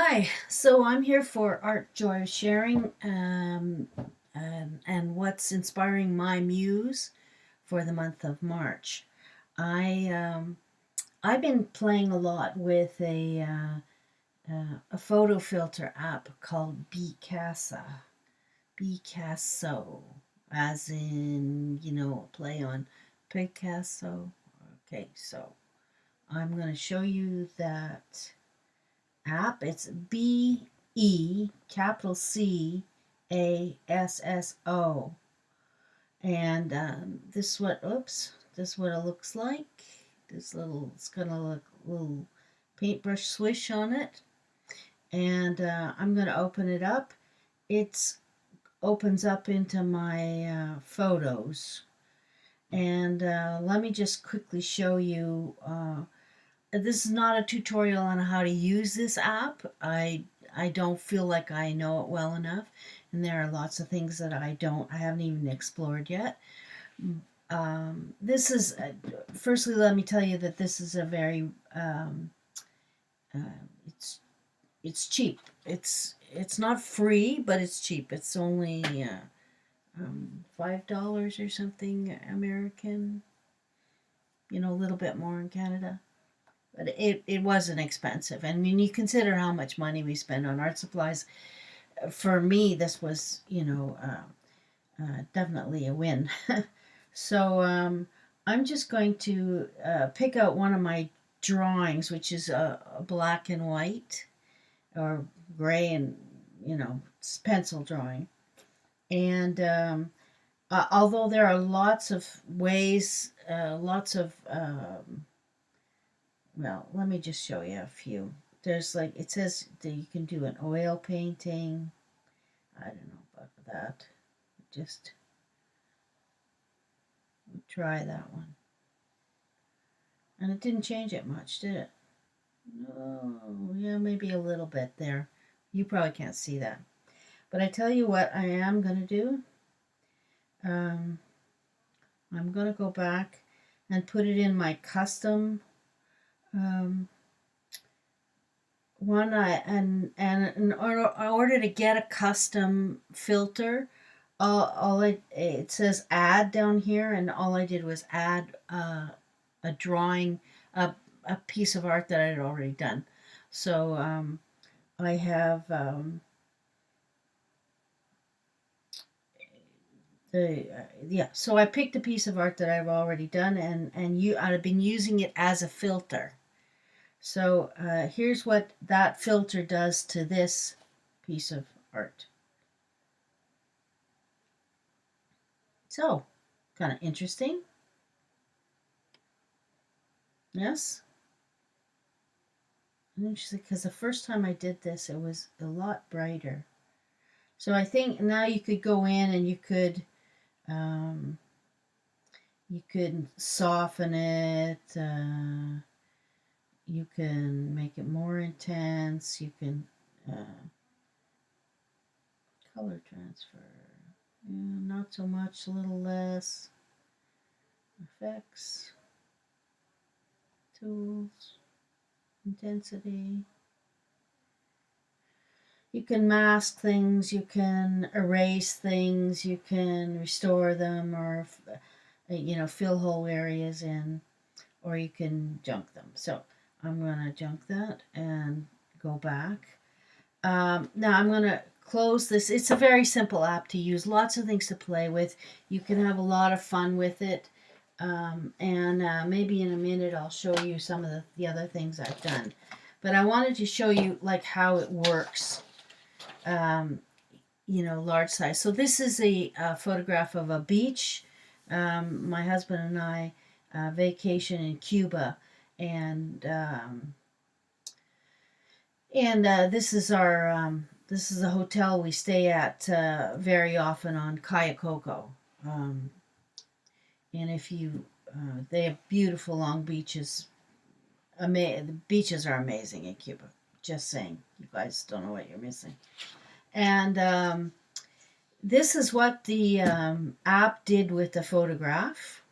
Hi, so I'm here for Art Joy of Sharing and what's inspiring my muse for the month of March. I I've been playing a lot with a photo filter app called Picasso, as in play on Picasso. Okay, so I'm going to show you that app. It's Becasso. And this is what, oops, this is what it looks like. It's got a little paintbrush swish on it. And I'm going to open it up. It opens up into my photos. And let me just quickly show you. This is not a tutorial on how to use this app. I don't feel like I know it well enough, and there are lots of things that I haven't even explored yet. This is firstly, let me tell you that this is a very uh, it's it's cheap. It's not free, but it's cheap. It's only $5 or something American. A little bit more in Canada. But it wasn't expensive. And when you consider how much money we spend on art supplies, for me, this was, definitely a win. So I'm just going to pick out one of my drawings, which is a black and white or gray and, it's pencil drawing. And although there are lots of ways, lots of well, let me just show you a few. There's like, it says that you can do an oil painting. I don't know about that. Just try that one. And it didn't change it much, did it? No, yeah, maybe a little bit there. You probably can't see that. But I tell you what I am going to do. Um, I'm going to go back and put it in my custom um, one. And in order to get a custom filter, it says add down here, and all I did was add a drawing, a piece of art that I had already done. So I have yeah. So I picked a piece of art that I've already done, and I've been using it as a filter. So here's what that filter does to this piece of art. So kind of interesting, yes. Interesting, because the first time I did this, it was a lot brighter. So I think now you could go in and um, you could soften it. You can make it more intense. You can color transfer. Yeah, not so much, a little less. Effects, tools, intensity. You can mask things, you can erase things, you can restore them, or fill whole areas in, or you can junk them. So I'm going to junk that and go back. Now I'm going to close this. It's a very simple app to use, lots of things to play with. You can have a lot of fun with it. And maybe in a minute I'll show you some of the other things I've done. But I wanted to show you like how it works, large size. So this is a photograph of a beach. My husband and I vacation in Cuba, and this is a hotel we stay at very often on Kayakoko. Um, and if you they have beautiful long beaches. The beaches are amazing in Cuba. Just saying, you guys don't know what you're missing. And this is what the app did with the photograph.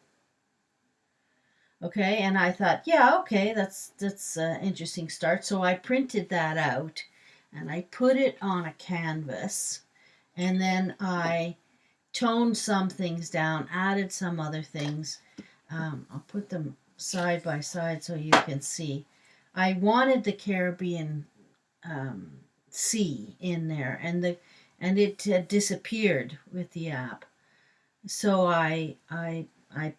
Okay, and I thought, yeah, okay, that's an interesting start. So I printed that out, and I put it on a canvas, and then I toned some things down, added some other things. I'll put them side by side so you can see. I wanted the Caribbean um, sea in there, and it had disappeared with the app. So I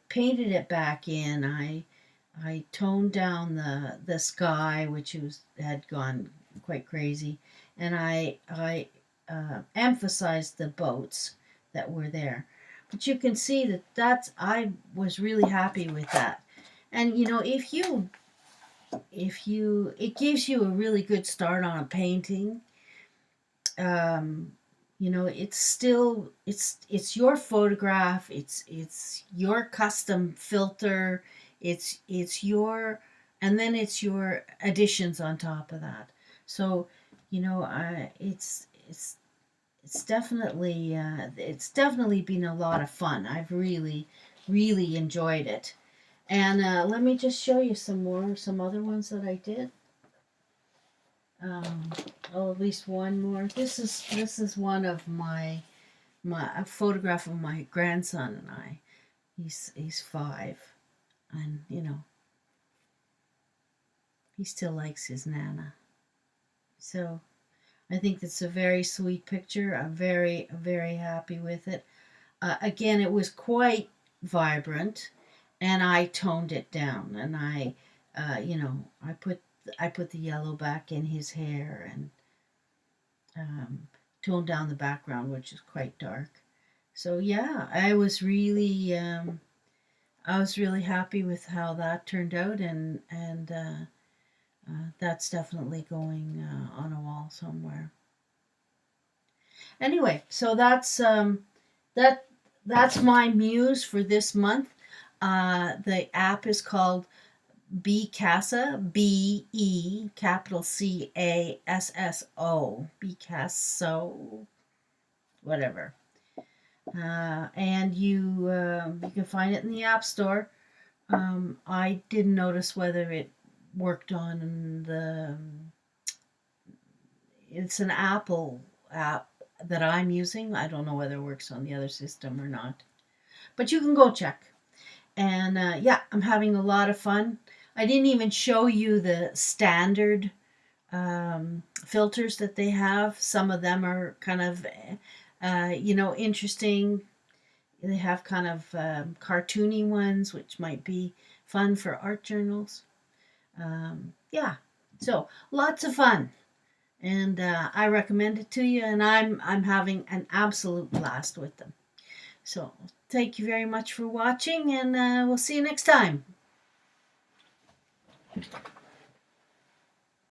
painted it back in. I toned down the sky, which had gone quite crazy, and I emphasized the boats that were there. But you can see that I was really happy with that. And if you it gives you a really good start on a painting. um, it's still it's your photograph, it's your custom filter, it's your, and then it's your additions on top of that. So it's definitely been a lot of fun. I've really enjoyed it. And let me just show you some other ones that I did. um, at least one more. This is one of my a photograph of my grandson and I. He's 5, and he still likes his nana. So I think it's a very sweet picture. I'm very happy with it. Again, it was quite vibrant, and I toned it down, and I put the yellow back in his hair, and um, toned down the background, which is quite dark. So yeah, I was really happy with how that turned out, and that's definitely going on a wall somewhere. Anyway, so that that's my muse for this month. The app is called Becasso, Becasso, Becasso, whatever. And you can find it in the App Store. I didn't notice whether it worked on the. It's an Apple app that I'm using. I don't know whether it works on the other system or not. But you can go check. And yeah, I'm having a lot of fun. I didn't even show you the standard filters that they have. Some of them are kind of, interesting. They have kind of cartoony ones, which might be fun for art journals. Yeah, so lots of fun, and I recommend it to you. And I'm having an absolute blast with them. So thank you very much for watching, and we'll see you next time.